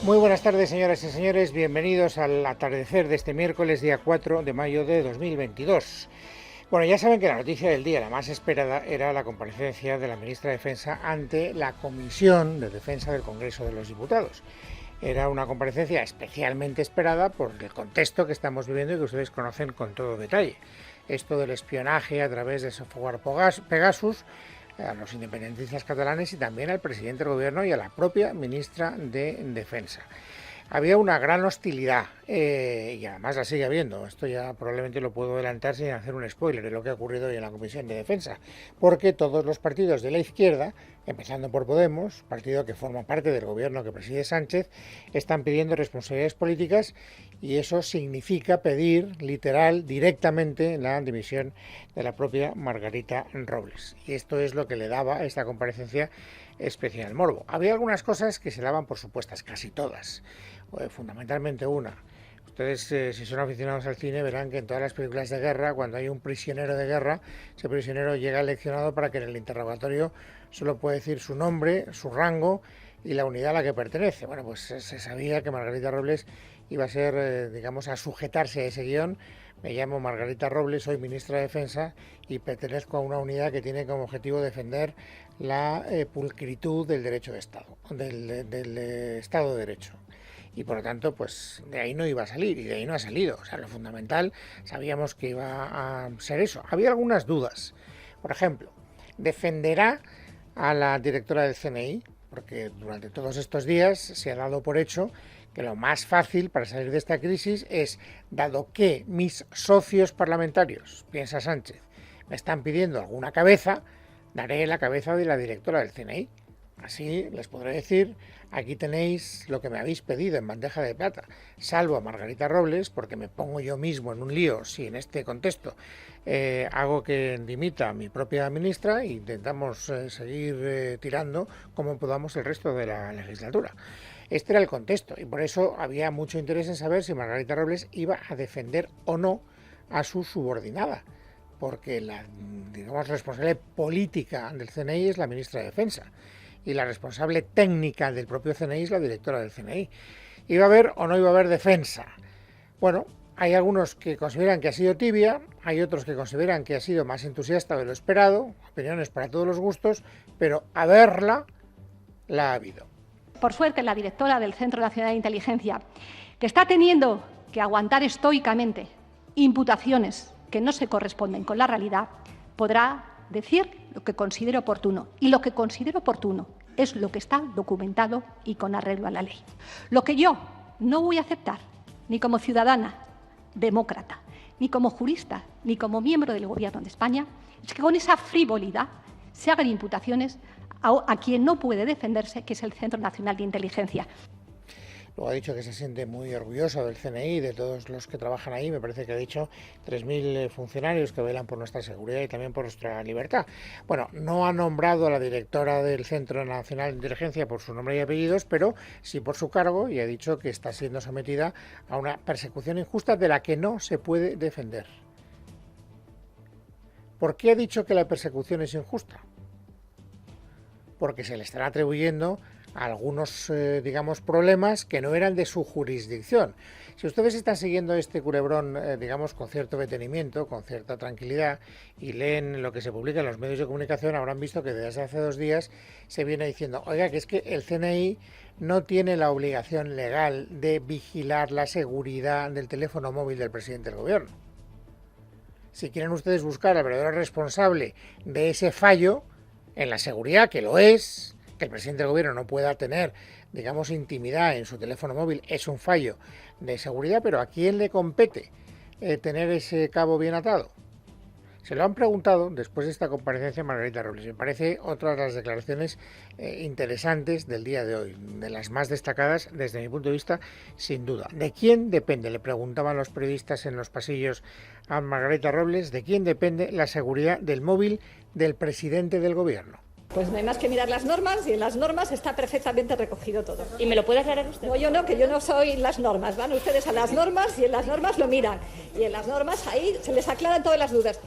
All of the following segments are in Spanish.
Muy buenas tardes, señoras y señores. Bienvenidos al atardecer de este miércoles, día 4 de mayo de 2022. Bueno, ya saben que la noticia del día, la más esperada, era la comparecencia de la ministra de Defensa ante la Comisión de Defensa del Congreso de los Diputados. Era una comparecencia especialmente esperada por el contexto que estamos viviendo y que ustedes conocen con todo detalle. Esto del espionaje a través de software Pegasus a los independentistas catalanes y también al presidente del gobierno y a la propia ministra de Defensa. Había una gran hostilidad y además la sigue habiendo. Esto ya probablemente lo puedo adelantar sin hacer un spoiler de lo que ha ocurrido hoy en la Comisión de Defensa, porque todos los partidos de la izquierda, empezando por Podemos, partido que forma parte del gobierno que preside Sánchez, están pidiendo responsabilidades políticas y eso significa pedir literal, directamente, la dimisión de la propia Margarita Robles. Y esto es lo que le daba a esta comparecencia especial morbo. Había algunas cosas que se daban por supuestas, casi todas, fundamentalmente una. Ustedes, si son aficionados al cine, verán que en todas las películas de guerra, cuando hay un prisionero de guerra, ese prisionero llega leccionado para que en el interrogatorio solo puede decir su nombre, su rango y la unidad a la que pertenece. Bueno, pues se sabía que Margarita Robles iba a ser, digamos, a sujetarse a ese guión. Me llamo Margarita Robles, soy ministra de Defensa y pertenezco a una unidad que tiene como objetivo defender la pulcritud del derecho de Estado, del Estado de Derecho. Y por lo tanto, pues de ahí no iba a salir y de ahí no ha salido. O sea, lo fundamental, sabíamos que iba a ser eso. Había algunas dudas. Por ejemplo, ¿defenderá a la directora del CNI? Porque durante todos estos días se ha dado por hecho que lo más fácil para salir de esta crisis es, dado que mis socios parlamentarios, piensa Sánchez, me están pidiendo alguna cabeza, daré la cabeza de la directora del CNI. Así les podré decir, aquí tenéis lo que me habéis pedido en bandeja de plata. Salvo a Margarita Robles, porque me pongo yo mismo en un lío si en este contexto hago que dimita a mi propia ministra e intentamos seguir tirando como podamos el resto de la legislatura. Este era el contexto y por eso había mucho interés en saber si Margarita Robles iba a defender o no a su subordinada, porque la, digamos, responsable política del CNI es la ministra de Defensa y la responsable técnica del propio CNI es la directora del CNI. ¿Iba a haber o no iba a haber defensa? Bueno, hay algunos que consideran que ha sido tibia, hay otros que consideran que ha sido más entusiasta de lo esperado, opiniones para todos los gustos, pero haberla la ha habido. Por suerte, la directora del Centro Nacional de Inteligencia, que está teniendo que aguantar estoicamente imputaciones que no se corresponden con la realidad, podrá decir lo que considere oportuno. Y lo que considero oportuno es lo que está documentado y con arreglo a la ley. Lo que yo no voy a aceptar, ni como ciudadana demócrata, ni como jurista, ni como miembro del Gobierno de España, es que con esa frivolidad se hagan imputaciones a quien no puede defenderse, que es el Centro Nacional de Inteligencia. Luego ha dicho que se siente muy orgulloso del CNI, de todos los que trabajan ahí. Me parece que ha dicho 3.000 funcionarios que velan por nuestra seguridad y también por nuestra libertad. Bueno, no ha nombrado a la directora del Centro Nacional de Inteligencia por su nombre y apellidos, pero sí por su cargo, y ha dicho que está siendo sometida a una persecución injusta de la que no se puede defender. ¿Por qué ha dicho que la persecución es injusta? Porque se le están atribuyendo algunos, digamos, problemas que no eran de su jurisdicción. Si ustedes están siguiendo este culebrón, digamos, con cierto detenimiento, con cierta tranquilidad, y leen lo que se publica en los medios de comunicación, habrán visto que desde hace 2 días se viene diciendo, oiga, que es que el CNI no tiene la obligación legal de vigilar la seguridad del teléfono móvil del presidente del gobierno. Si quieren ustedes buscar al verdadero responsable de ese fallo en la seguridad, que lo es, que el presidente del gobierno no pueda tener, digamos, intimidad en su teléfono móvil, es un fallo de seguridad, pero ¿a quién le compete tener ese cabo bien atado? Se lo han preguntado después de esta comparecencia a Margarita Robles. Me parece otra de las declaraciones interesantes del día de hoy, de las más destacadas desde mi punto de vista, sin duda. ¿De quién depende? Le preguntaban los periodistas en los pasillos a Margarita Robles, ¿de quién depende la seguridad del móvil del presidente del gobierno? Pues no hay más que mirar las normas y en las normas está perfectamente recogido todo. ¿Y me lo puede aclarar usted? No, yo no, que yo no soy las normas. Van ustedes a las normas y en las normas lo miran. Y en las normas ahí se les aclaran todas las dudas.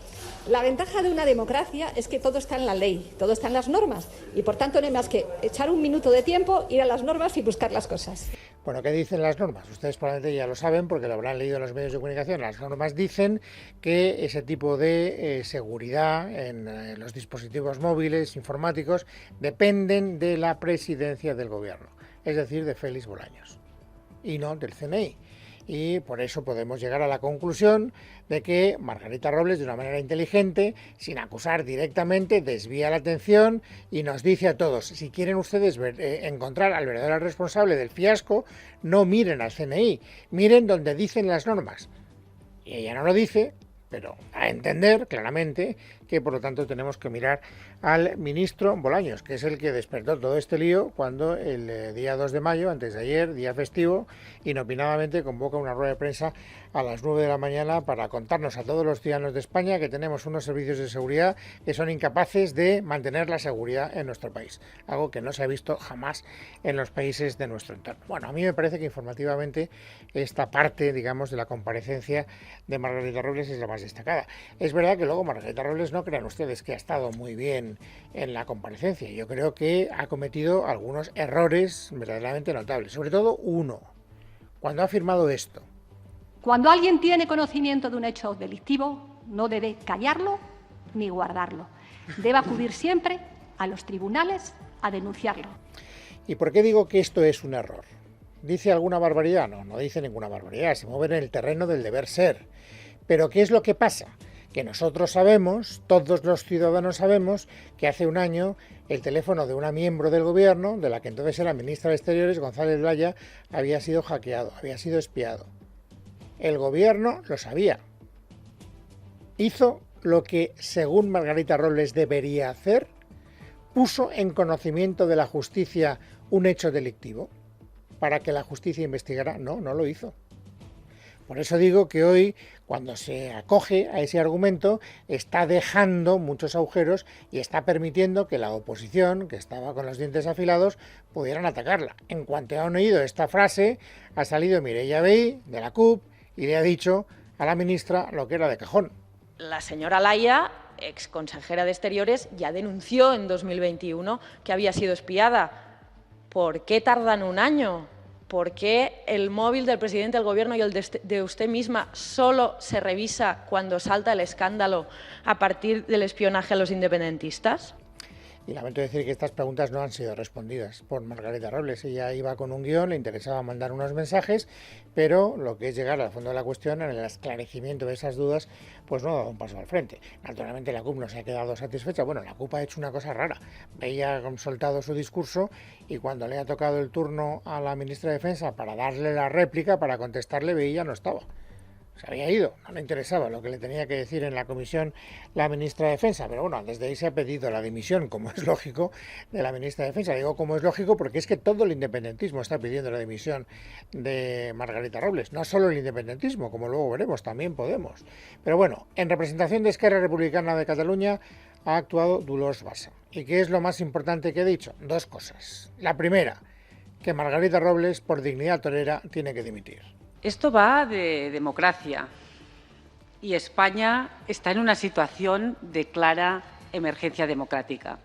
La ventaja de una democracia es que todo está en la ley, todo está en las normas y por tanto no hay más que echar un minuto de tiempo, ir a las normas y buscar las cosas. Bueno, ¿qué dicen las normas? Ustedes probablemente ya lo saben porque lo habrán leído en los medios de comunicación. Las normas dicen que ese tipo de seguridad en los dispositivos móviles informáticos dependen de la presidencia del gobierno, es decir, de Félix Bolaños y no del CNI. Y por eso podemos llegar a la conclusión de que Margarita Robles, de una manera inteligente, sin acusar directamente, desvía la atención y nos dice a todos, si quieren ustedes encontrar al verdadero responsable del fiasco, no miren al CNI, miren donde dicen las normas. Y ella no lo dice, pero a entender claramente que por lo tanto tenemos que mirar al ministro Bolaños, que es el que despertó todo este lío cuando el día 2 de mayo, antes de ayer, día festivo, inopinadamente convoca una rueda de prensa a las 9 de la mañana para contarnos a todos los ciudadanos de España que tenemos unos servicios de seguridad que son incapaces de mantener la seguridad en nuestro país, algo que no se ha visto jamás en los países de nuestro entorno. Bueno, a mí me parece que informativamente esta parte, digamos, de la comparecencia de Margarita Robles es la más destacada. Es verdad que luego Margarita Robles, no crean ustedes que ha estado muy bien en la comparecencia. Yo creo que ha cometido algunos errores verdaderamente notables, sobre todo uno, cuando ha afirmado esto. Cuando alguien tiene conocimiento de un hecho delictivo, no debe callarlo ni guardarlo. Debe acudir siempre a los tribunales a denunciarlo. ¿Y por qué digo que esto es un error? ¿Dice alguna barbaridad? No, no dice ninguna barbaridad, se mueve en el terreno del deber ser. Pero ¿qué es lo que pasa? Que nosotros sabemos, todos los ciudadanos sabemos, que hace un año el teléfono de una miembro del gobierno, de la que entonces era ministra de Exteriores, González Blaya, había sido hackeado, había sido espiado. El gobierno lo sabía. Hizo lo que, según Margarita Robles, debería hacer, puso en conocimiento de la justicia un hecho delictivo para que la justicia investigara. No, no lo hizo. Por eso digo que hoy, cuando se acoge a ese argumento, está dejando muchos agujeros y está permitiendo que la oposición, que estaba con los dientes afilados, pudieran atacarla. En cuanto han oído esta frase, ha salido Mireia Vehí, de la CUP, y le ha dicho a la ministra lo que era de cajón. La señora Laia, ex consejera de Exteriores, ya denunció en 2021 que había sido espiada. ¿Por qué tardan un año? ¿Por qué el móvil del presidente del Gobierno y el de usted misma solo se revisa cuando salta el escándalo a partir del espionaje a los independentistas? Y lamento decir que estas preguntas no han sido respondidas por Margarita Robles. Ella iba con un guión, le interesaba mandar unos mensajes, pero lo que es llegar al fondo de la cuestión, en el esclarecimiento de esas dudas, pues no ha dado un paso al frente. Naturalmente la CUP no se ha quedado satisfecha. Bueno, la CUP ha hecho una cosa rara. Veía soltado su discurso y cuando le ha tocado el turno a la ministra de Defensa para darle la réplica, para contestarle, Veía no estaba. Se había ido, no le interesaba lo que le tenía que decir en la comisión la ministra de Defensa, pero bueno, desde ahí se ha pedido la dimisión, como es lógico, de la ministra de Defensa. Digo como es lógico porque es que todo el independentismo está pidiendo la dimisión de Margarita Robles, no solo el independentismo, como luego veremos, también Podemos. Pero bueno, en representación de Esquerra Republicana de Cataluña ha actuado Dolors Bassa. ¿Y qué es lo más importante que he dicho? Dos cosas. La primera, que Margarita Robles, por dignidad torera, tiene que dimitir. Esto va de democracia y España está en una situación de clara emergencia democrática.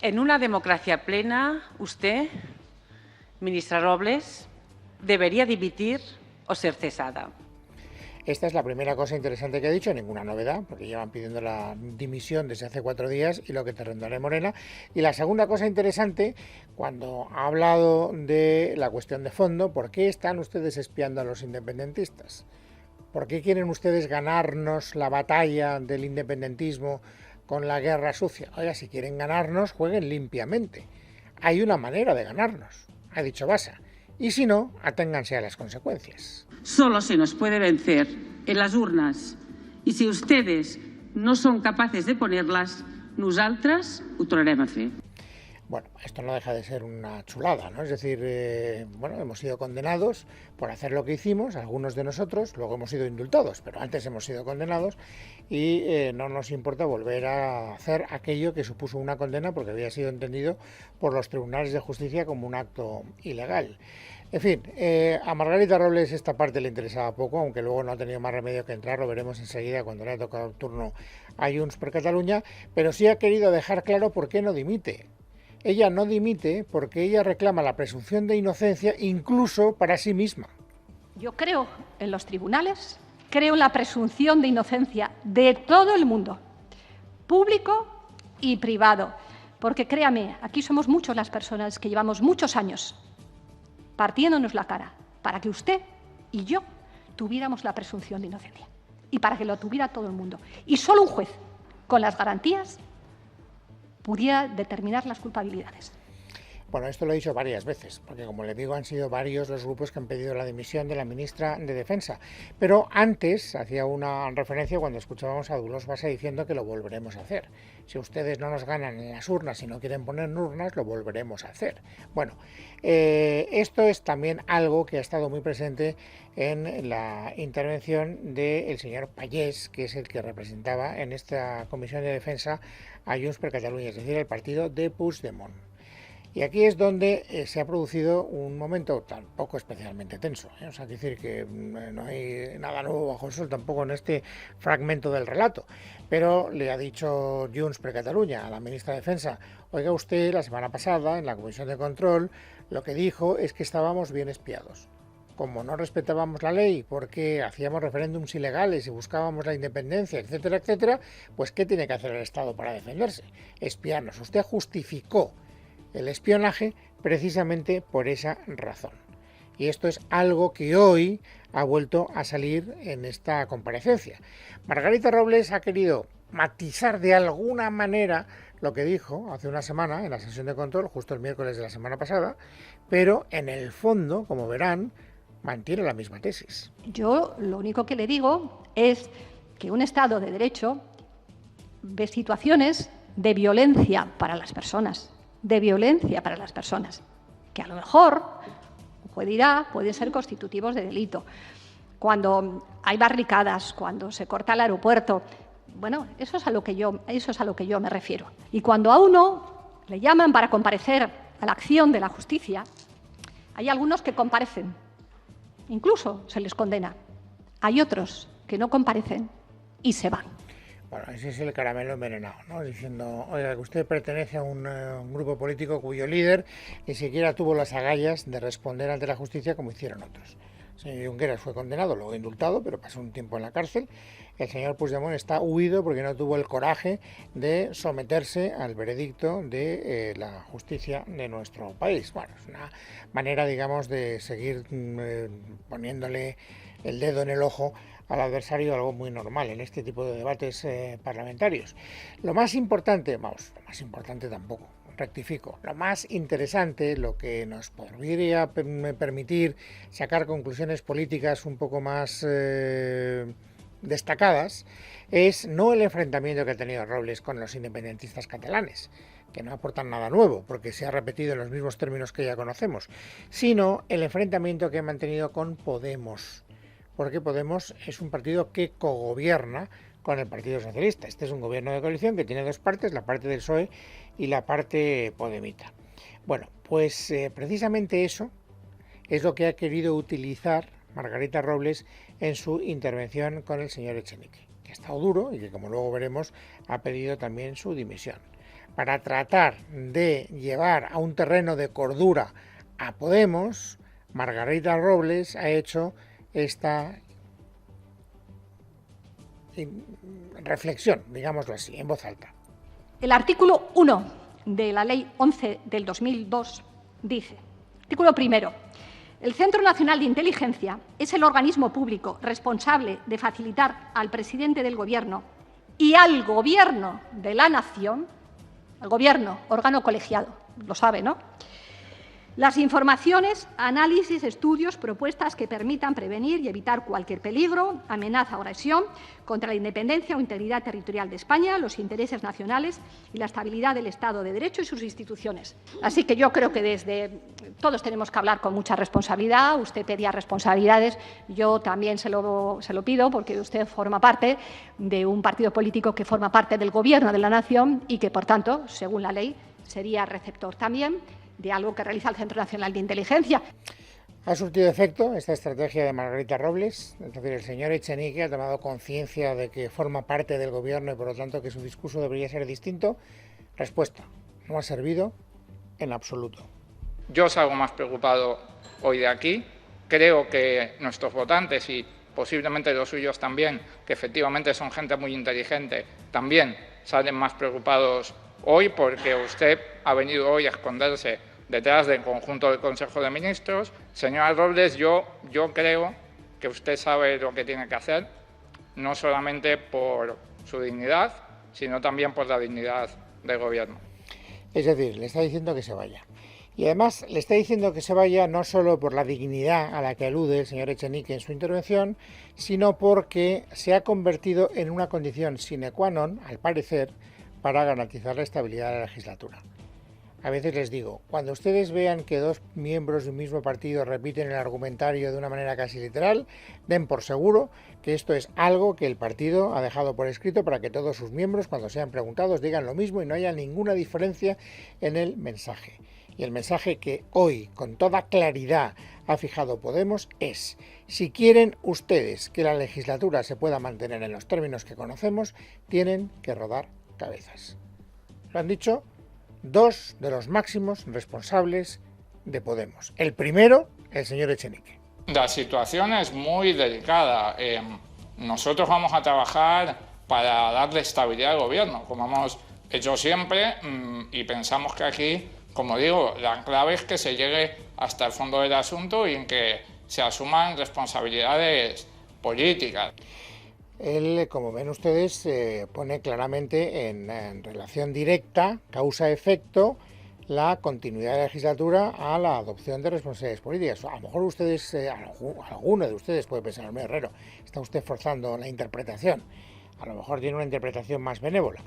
En una democracia plena, usted, ministra Robles, debería dimitir o ser cesada. Esta es la primera cosa interesante que ha dicho, ninguna novedad, porque llevan pidiendo la dimisión desde hace 4 días y lo que te rendaré Morena. Y la segunda cosa interesante, cuando ha hablado de la cuestión de fondo, ¿por qué están ustedes espiando a los independentistas? ¿Por qué quieren ustedes ganarnos la batalla del independentismo con la guerra sucia? Oiga, si quieren ganarnos, jueguen limpiamente. Hay una manera de ganarnos, ha dicho Bassa. Y si no, aténganse a las consecuencias. Solo se nos puede vencer en las urnas. Y si ustedes no son capaces de ponerlas, nosaltres ho tornarem a fer. Bueno, esto no deja de ser una chulada, ¿no? Es decir, bueno, hemos sido condenados por hacer lo que hicimos, algunos de nosotros, luego hemos sido indultados, pero antes hemos sido condenados y no nos importa volver a hacer aquello que supuso una condena porque había sido entendido por los tribunales de justicia como un acto ilegal. En fin, a Margarita Robles esta parte le interesaba poco, aunque luego no ha tenido más remedio que entrar, lo veremos enseguida cuando le ha tocado el turno a Junts per Catalunya, pero sí ha querido dejar claro por qué no dimite. Ella no dimite porque ella reclama la presunción de inocencia incluso para sí misma. Yo creo en los tribunales, creo en la presunción de inocencia de todo el mundo, público y privado, porque créame, aquí somos muchos las personas que llevamos muchos años partiéndonos la cara para que usted y yo tuviéramos la presunción de inocencia y para que lo tuviera todo el mundo. Y solo un juez, con las garantías, pudiera determinar las culpabilidades. Bueno, esto lo he dicho varias veces, porque como le digo, han sido varios los grupos que han pedido la dimisión de la ministra de Defensa. Pero antes hacía una referencia cuando escuchábamos a Dolors Bassa diciendo que lo volveremos a hacer. Si ustedes no nos ganan en las urnas y no quieren poner urnas, lo volveremos a hacer. Bueno, esto es también algo que ha estado muy presente en la intervención del señor Pallés, que es el que representaba en esta Comisión de Defensa a Junts per Catalunya, es decir, el partido de Puigdemont. Y aquí es donde se ha producido un momento tampoco especialmente tenso, ¿eh? O sea, quiere decir que no hay nada nuevo bajo el sol tampoco en este fragmento del relato. Pero le ha dicho Junts per Catalunya a la ministra de Defensa: oiga, usted la semana pasada en la Comisión de Control lo que dijo es que estábamos bien espiados. Como no respetábamos la ley porque hacíamos referéndums ilegales y buscábamos la independencia, etcétera, etcétera, pues ¿qué tiene que hacer el Estado para defenderse? Espiarnos. Usted justificó el espionaje precisamente por esa razón. Y esto es algo que hoy ha vuelto a salir en esta comparecencia. Margarita Robles ha querido matizar de alguna manera lo que dijo hace una semana en la sesión de control, justo el miércoles de la semana pasada, pero en el fondo, como verán, mantiene la misma tesis. Yo lo único que le digo es que un Estado de Derecho ve situaciones de violencia para las personas, que a lo mejor, pueden ser constitutivos de delito. Cuando hay barricadas, cuando se corta el aeropuerto, bueno, eso es a lo que yo me refiero. Y cuando a uno le llaman para comparecer a la acción de la justicia, hay algunos que comparecen, incluso se les condena. Hay otros que no comparecen y se van. Bueno, ese es el caramelo envenenado, ¿no? Diciendo, oiga, que usted pertenece a un grupo político cuyo líder ni siquiera tuvo las agallas de responder ante la justicia como hicieron otros. El señor Junqueras fue condenado, luego indultado, pero pasó un tiempo en la cárcel. El señor Puigdemont está huido porque no tuvo el coraje de someterse al veredicto de la justicia de nuestro país. Bueno, es una manera, digamos, de seguir poniéndole el dedo en el ojo al adversario, algo muy normal en este tipo de debates parlamentarios. Lo más importante tampoco, rectifico, lo más interesante, lo que nos podría permitir sacar conclusiones políticas un poco más destacadas, es no el enfrentamiento que ha tenido Robles con los independentistas catalanes, que no aportan nada nuevo, porque se ha repetido en los mismos términos que ya conocemos, sino el enfrentamiento que ha mantenido con Podemos, porque Podemos es un partido que cogobierna con el Partido Socialista. Este es un gobierno de coalición que tiene dos partes, la parte del PSOE y la parte podemita. Bueno, pues precisamente eso es lo que ha querido utilizar Margarita Robles en su intervención con el señor Echenique, que ha estado duro y que, como luego veremos, ha pedido también su dimisión. Para tratar de llevar a un terreno de cordura a Podemos, Margarita Robles ha hecho esta reflexión, digámoslo así, en voz alta. El artículo 1 de la Ley 11 del 2002 dice, artículo primero, el Centro Nacional de Inteligencia es el organismo público responsable de facilitar al presidente del Gobierno y al Gobierno de la Nación, al Gobierno, órgano colegiado, lo sabe, ¿no?, Las informaciones, análisis, estudios, propuestas que permitan prevenir y evitar cualquier peligro, amenaza o agresión contra la independencia o integridad territorial de España, los intereses nacionales y la estabilidad del Estado de Derecho y sus instituciones. Así que yo creo que todos tenemos que hablar con mucha responsabilidad. Usted pedía responsabilidades, yo también se lo pido, porque usted forma parte de un partido político que forma parte del Gobierno de la Nación y que, por tanto, según la ley, sería receptor también de algo que realiza el Centro Nacional de Inteligencia. ¿Ha surtido efecto esta estrategia de Margarita Robles? Es decir, el señor Echenique ha tomado conciencia de que forma parte del Gobierno y, por lo tanto, que su discurso debería ser distinto. Respuesta: no ha servido en absoluto. Yo salgo más preocupado hoy de aquí. Creo que nuestros votantes y posiblemente los suyos también, que efectivamente son gente muy inteligente, también salen más preocupados hoy, porque usted ha venido hoy a esconderse detrás del conjunto del Consejo de Ministros. Señora Robles, yo creo que usted sabe lo que tiene que hacer, no solamente por su dignidad, sino también por la dignidad del Gobierno. Es decir, le está diciendo que se vaya. Y además le está diciendo que se vaya no solo por la dignidad a la que alude el señor Echenique en su intervención, sino porque se ha convertido en una condición sine qua non, al parecer, para garantizar la estabilidad de la legislatura. A veces les digo, cuando ustedes vean que dos miembros de un mismo partido repiten el argumentario de una manera casi literal, den por seguro que esto es algo que el partido ha dejado por escrito para que todos sus miembros, cuando sean preguntados, digan lo mismo y no haya ninguna diferencia en el mensaje. Y el mensaje que hoy, con toda claridad, ha fijado Podemos es: si quieren ustedes que la legislatura se pueda mantener en los términos que conocemos, tienen que rodar cabezas. Lo han dicho dos de los máximos responsables de Podemos. El primero, el señor Echenique. La situación es muy delicada. Nosotros vamos a trabajar para darle estabilidad al Gobierno, como hemos hecho siempre, y pensamos que aquí, como digo, la clave es que se llegue hasta el fondo del asunto y en que se asuman responsabilidades políticas. Él, como ven ustedes, pone claramente en relación directa, causa-efecto, la continuidad de la legislatura a la adopción de responsabilidades políticas. A lo mejor ustedes, alguno de ustedes puede pensar: Herrero, está usted forzando la interpretación. A lo mejor tiene una interpretación más benévola.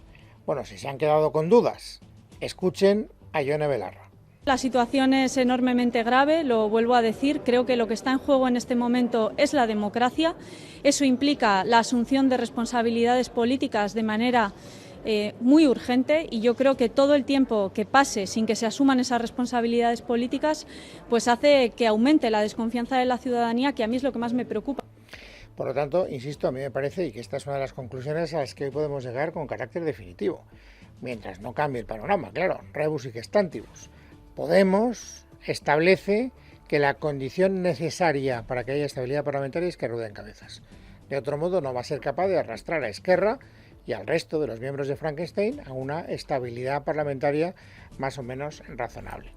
Bueno, si se han quedado con dudas, escuchen a Yone Belarra. La situación es enormemente grave, lo vuelvo a decir. Creo que lo que está en juego en este momento es la democracia. Eso implica la asunción de responsabilidades políticas de manera muy urgente, y yo creo que todo el tiempo que pase sin que se asuman esas responsabilidades políticas pues hace que aumente la desconfianza de la ciudadanía, que a mí es lo que más me preocupa. Por lo tanto, insisto, a mí me parece, y que esta es una de las conclusiones a las que hoy podemos llegar con carácter definitivo, mientras no cambie el panorama, claro, rebus y gestantibus. Podemos establece que la condición necesaria para que haya estabilidad parlamentaria es que rodeen cabezas. De otro modo, no va a ser capaz de arrastrar a Esquerra y al resto de los miembros de Frankenstein a una estabilidad parlamentaria más o menos razonable.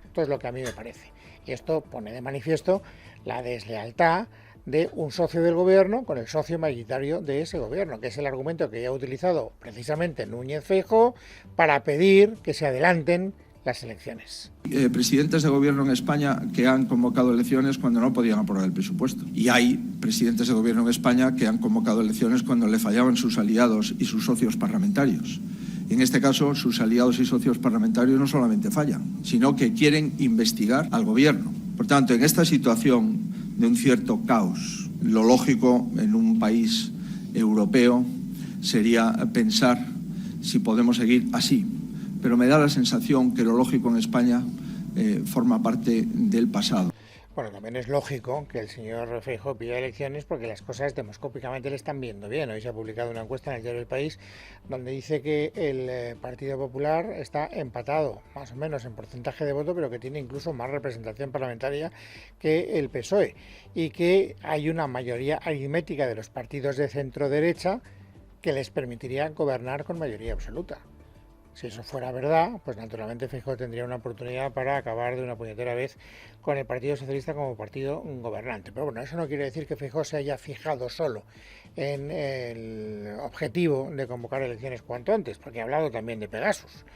Esto es lo que a mí me parece. Y esto pone de manifiesto la deslealtad de un socio del Gobierno con el socio mayoritario de ese Gobierno, que es el argumento que ya ha utilizado precisamente Núñez Feijóo para pedir que se adelanten las elecciones. Presidentes de gobierno en España que han convocado elecciones cuando no podían aprobar el presupuesto. Y hay presidentes de gobierno en España que han convocado elecciones cuando le fallaban sus aliados y sus socios parlamentarios. Y en este caso, sus aliados y socios parlamentarios no solamente fallan, sino que quieren investigar al gobierno. Por tanto, en esta situación de un cierto caos, lo lógico en un país europeo sería pensar si podemos seguir así. Pero me da la sensación que lo lógico en España forma parte del pasado. Bueno, también es lógico que el señor Feijóo pida elecciones porque las cosas demoscópicamente le están viendo bien. Hoy se ha publicado una encuesta en el diario El País donde dice que el Partido Popular está empatado, más o menos en porcentaje de voto, pero que tiene incluso más representación parlamentaria que el PSOE, y que hay una mayoría aritmética de los partidos de centro-derecha que les permitiría gobernar con mayoría absoluta. Si eso fuera verdad, pues naturalmente Feijóo tendría una oportunidad para acabar de una puñetera vez con el Partido Socialista como partido gobernante. Pero bueno, eso no quiere decir que Feijóo se haya fijado solo en el objetivo de convocar elecciones cuanto antes, porque ha hablado también de Pegasus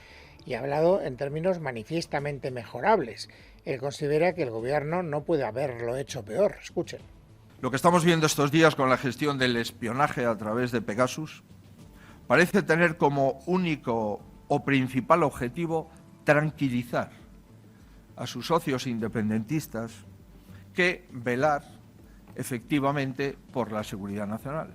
y ha hablado en términos manifiestamente mejorables. él considera que el Gobierno no puede haberlo hecho peor. Escuchen. Lo que estamos viendo estos días con la gestión del espionaje a través de Pegasus parece tener como único o principal objetivo tranquilizar a sus socios independentistas que velar efectivamente por la seguridad nacional.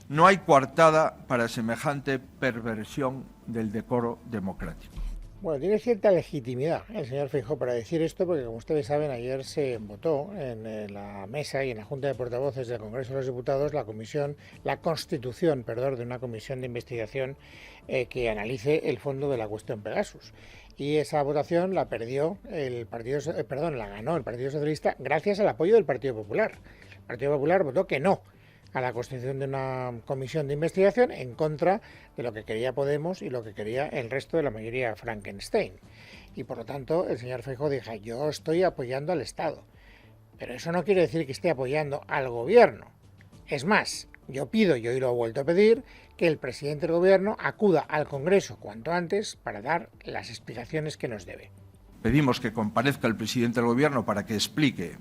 No hay coartada para semejante perversión del decoro democrático. Bueno, tiene cierta legitimidad el señor Feijóo para decir esto, porque como ustedes saben, ayer se votó en la mesa y en la Junta de Portavoces del Congreso de los Diputados la constitución de una comisión de investigación que analice el fondo de la cuestión Pegasus. Y esa votación la ganó el Partido Socialista gracias al apoyo del Partido Popular. El Partido Popular votó que no a la constitución de una comisión de investigación en contra de lo que quería Podemos y lo que quería el resto de la mayoría Frankenstein. Y por lo tanto el señor Feijóo dijo, yo estoy apoyando al Estado. Pero eso no quiere decir que esté apoyando al Gobierno. Es más, yo pido, y hoy lo he vuelto a pedir, que el presidente del Gobierno acuda al Congreso cuanto antes para dar las explicaciones que nos debe. Pedimos que comparezca el presidente del Gobierno para que explique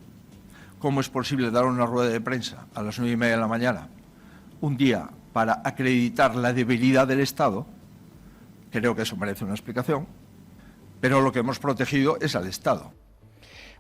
cómo es posible dar una rueda de prensa a las 9:30 de la mañana, un día para acreditar la debilidad del Estado. Creo que eso merece una explicación, pero lo que hemos protegido es al Estado.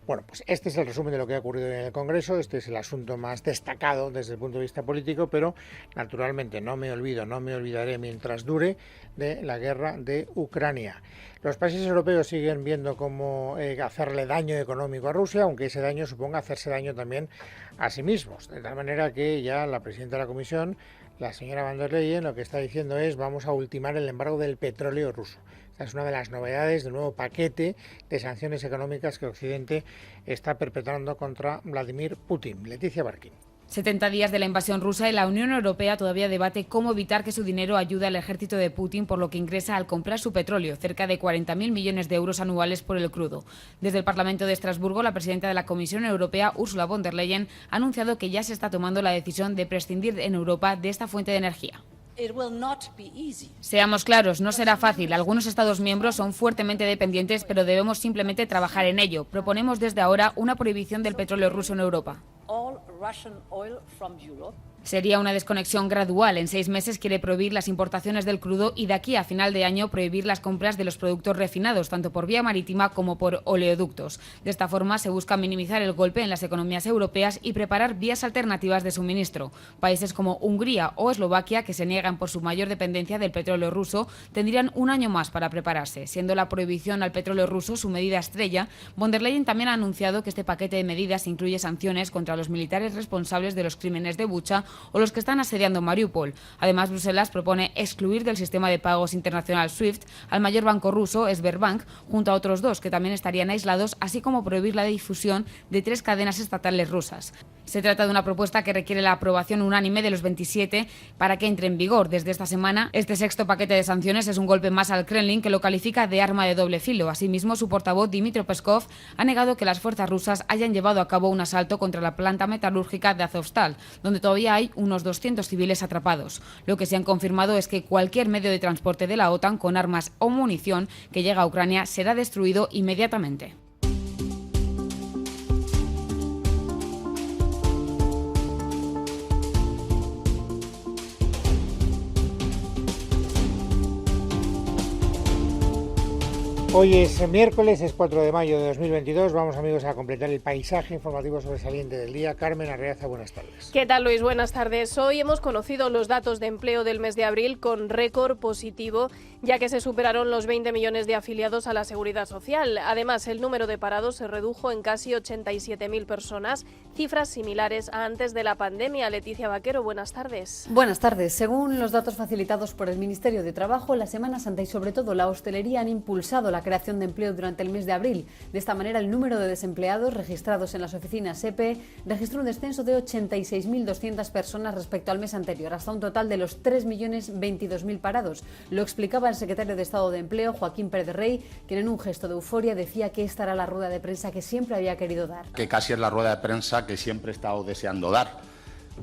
Bueno, pues este es el resumen de lo que ha ocurrido en el Congreso, este es el asunto más destacado desde el punto de vista político, pero naturalmente no me olvidaré mientras dure de la guerra de Ucrania. Los países europeos siguen viendo cómo hacerle daño económico a Rusia, aunque ese daño suponga hacerse daño también a sí mismos, de tal manera que ya la presidenta de la Comisión, la señora Van der Leyen, lo que está diciendo es vamos a ultimar el embargo del petróleo ruso. Esta es una de las novedades del nuevo paquete de sanciones económicas que Occidente está perpetrando contra Vladimir Putin. Leticia Barquín. 70 días de la invasión rusa y la Unión Europea todavía debate cómo evitar que su dinero ayude al ejército de Putin, por lo que ingresa al comprar su petróleo, cerca de 40.000 millones de euros anuales por el crudo. Desde el Parlamento de Estrasburgo, la presidenta de la Comisión Europea, Ursula von der Leyen, ha anunciado que ya se está tomando la decisión de prescindir en Europa de esta fuente de energía. Seamos claros, no será fácil. Algunos Estados miembros son fuertemente dependientes, pero debemos simplemente trabajar en ello. Proponemos desde ahora una prohibición del petróleo ruso en Europa. Sería una desconexión gradual. En 6 meses quiere prohibir las importaciones del crudo y de aquí a final de año prohibir las compras de los productos refinados, tanto por vía marítima como por oleoductos. De esta forma se busca minimizar el golpe en las economías europeas y preparar vías alternativas de suministro. Países como Hungría o Eslovaquia, que se niegan por su mayor dependencia del petróleo ruso, tendrían un año más para prepararse. Siendo la prohibición al petróleo ruso su medida estrella, von der Leyen también ha anunciado que este paquete de medidas incluye sanciones contra los militares responsables de los crímenes de Bucha o los que están asediando Mariupol. Además, Bruselas propone excluir del sistema de pagos internacional SWIFT al mayor banco ruso, Sberbank, junto a otros 2 que también estarían aislados, así como prohibir la difusión de 3 cadenas estatales rusas. Se trata de una propuesta que requiere la aprobación unánime de los 27 para que entre en vigor desde esta semana. Este 6º paquete de sanciones es un golpe más al Kremlin, que lo califica de arma de doble filo. Asimismo, su portavoz Dmitry Peskov ha negado que las fuerzas rusas hayan llevado a cabo un asalto contra la planta metalúrgica de Azovstal, donde todavía hay unos 200 civiles atrapados. Lo que se han confirmado es que cualquier medio de transporte de la OTAN con armas o munición que llega a Ucrania será destruido inmediatamente. Hoy es miércoles, es 4 de mayo de 2022. Vamos, amigos, a completar el paisaje informativo sobresaliente del día. Carmen Arreaza, buenas tardes. ¿Qué tal, Luis? Buenas tardes. Hoy hemos conocido los datos de empleo del mes de abril con récord positivo, ya que se superaron los 20 millones de afiliados a la Seguridad Social. Además, el número de parados se redujo en casi 87.000 personas, cifras similares a antes de la pandemia. Leticia Vaquero, buenas tardes. Buenas tardes. Según los datos facilitados por el Ministerio de Trabajo, la Semana Santa y sobre todo la hostelería han impulsado la creación de empleo durante el mes de abril. De esta manera, el número de desempleados registrados en las oficinas SEPE registró un descenso de 86.200 personas respecto al mes anterior, hasta un total de los 3.022.000 parados. Lo explicaba el secretario de Estado de Empleo, Joaquín Pérez Rey, quien en un gesto de euforia decía que esta era la rueda de prensa que siempre había querido dar. Que casi es la rueda de prensa que siempre he estado deseando dar,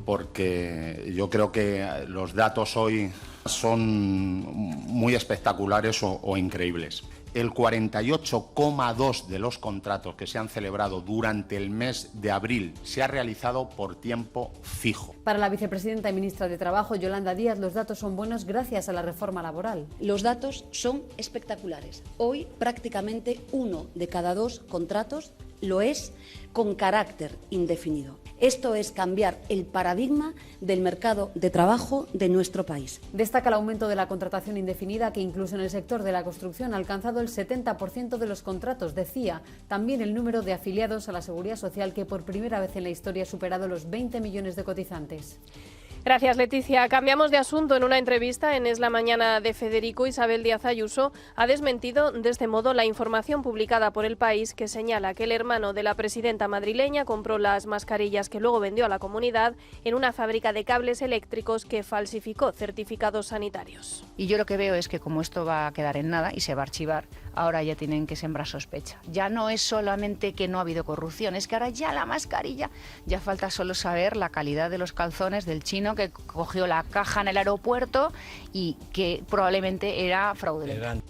porque yo creo que los datos hoy son muy espectaculares o increíbles. el 48,2% de los contratos que se han celebrado durante el mes de abril se ha realizado por tiempo fijo. Para la vicepresidenta y ministra de Trabajo, Yolanda Díaz, los datos son buenos gracias a la reforma laboral. Los datos son espectaculares. Hoy prácticamente 1 de cada 2 contratos lo es con carácter indefinido. Esto es cambiar el paradigma del mercado de trabajo de nuestro país. Destaca el aumento de la contratación indefinida, que incluso en el sector de la construcción ha alcanzado el 70% de los contratos. Decía también el número de afiliados a la Seguridad Social, que por primera vez en la historia ha superado los 20 millones de cotizantes. Gracias, Leticia. Cambiamos de asunto. En una entrevista en Es la Mañana de Federico, Isabel Díaz Ayuso ha desmentido de este modo la información publicada por El País, que señala que el hermano de la presidenta madrileña compró las mascarillas que luego vendió a la comunidad en una fábrica de cables eléctricos que falsificó certificados sanitarios. Y yo lo que veo es que como esto va a quedar en nada y se va a archivar, ahora ya tienen que sembrar sospecha. Ya no es solamente que no ha habido corrupción, es que ahora ya la mascarilla, ya falta solo saber la calidad de los calzones del chino que cogió la caja en el aeropuerto y que probablemente era fraudulento.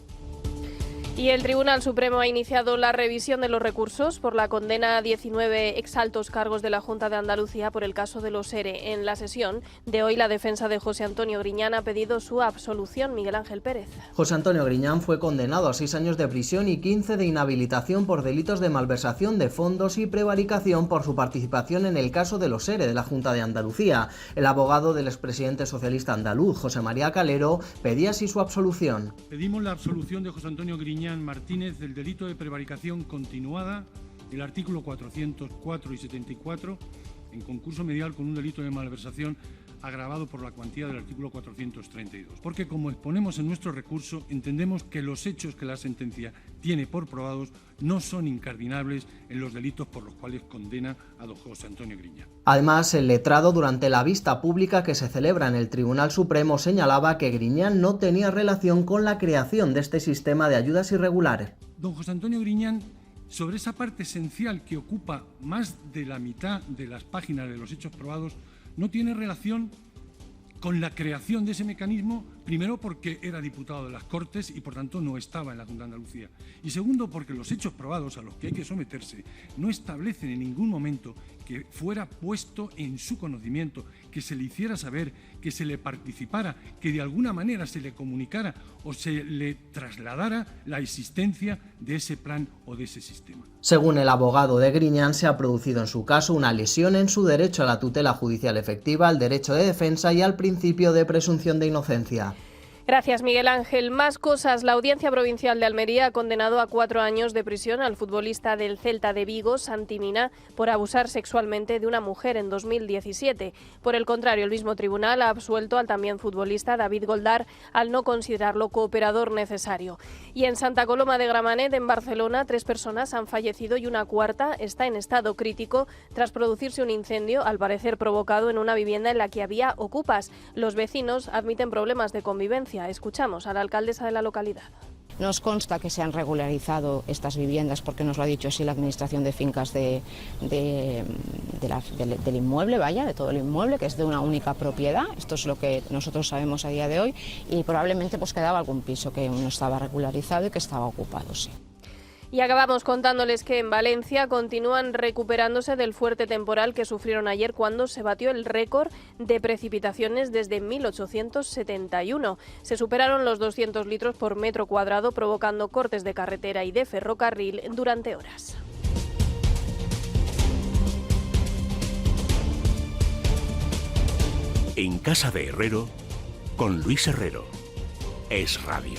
Y el Tribunal Supremo ha iniciado la revisión de los recursos por la condena a 19 exaltos cargos de la Junta de Andalucía por el caso de los ERE. En la sesión de hoy, la defensa de José Antonio Griñán ha pedido su absolución. Miguel Ángel Pérez. José Antonio Griñán fue condenado a 6 años de prisión y 15 de inhabilitación por delitos de malversación de fondos y prevaricación por su participación en el caso de los ERE de la Junta de Andalucía. El abogado del expresidente socialista andaluz, José María Calero, pedía así su absolución. Pedimos la absolución de José Antonio Griñán Martínez del delito de prevaricación continuada, el artículo 404 y 74, en concurso medial con un delito de malversación agravado por la cuantía del artículo 432. Porque, como exponemos en nuestro recurso, entendemos que los hechos que la sentencia tiene por probados no son incardinables en los delitos por los cuales condena a don José Antonio Griñán. Además, el letrado, durante la vista pública que se celebra en el Tribunal Supremo, señalaba que Griñán no tenía relación con la creación de este sistema de ayudas irregulares. Don José Antonio Griñán, sobre esa parte esencial que ocupa más de la mitad de las páginas de los hechos probados, no tiene relación con la creación de ese mecanismo, primero porque era diputado de las Cortes y por tanto no estaba en la Junta de Andalucía, y segundo porque los hechos probados a los que hay que someterse no establecen en ningún momento que fuera puesto en su conocimiento, que se le hiciera saber, que se le participara, que de alguna manera se le comunicara o se le trasladara la existencia de ese plan o de ese sistema. Según el abogado de Griñán, se ha producido en su caso una lesión en su derecho a la tutela judicial efectiva, al derecho de defensa y al principio de presunción de inocencia. Gracias, Miguel Ángel. Más cosas. La Audiencia Provincial de Almería ha condenado a 4 años de prisión al futbolista del Celta de Vigo, Santi Mina, por abusar sexualmente de una mujer en 2017. Por el contrario, el mismo tribunal ha absuelto al también futbolista David Goldar al no considerarlo cooperador necesario. Y en Santa Coloma de Gramenet, en Barcelona, 3 personas han fallecido y una cuarta está en estado crítico tras producirse un incendio, al parecer provocado en una vivienda en la que había ocupas. Los vecinos admiten problemas de convivencia. Escuchamos a la alcaldesa de la localidad. Nos consta que se han regularizado estas viviendas porque nos lo ha dicho así la Administración de Fincas del inmueble, de todo el inmueble, que es de una única propiedad. Esto es lo que nosotros sabemos a día de hoy y probablemente pues quedaba algún piso que no estaba regularizado y que estaba ocupado, sí. Y acabamos contándoles que en Valencia continúan recuperándose del fuerte temporal que sufrieron ayer cuando se batió el récord de precipitaciones desde 1871. Se superaron los 200 litros por metro cuadrado, provocando cortes de carretera y de ferrocarril durante horas. En Casa de Herrero, con Luis Herrero. Es Radio.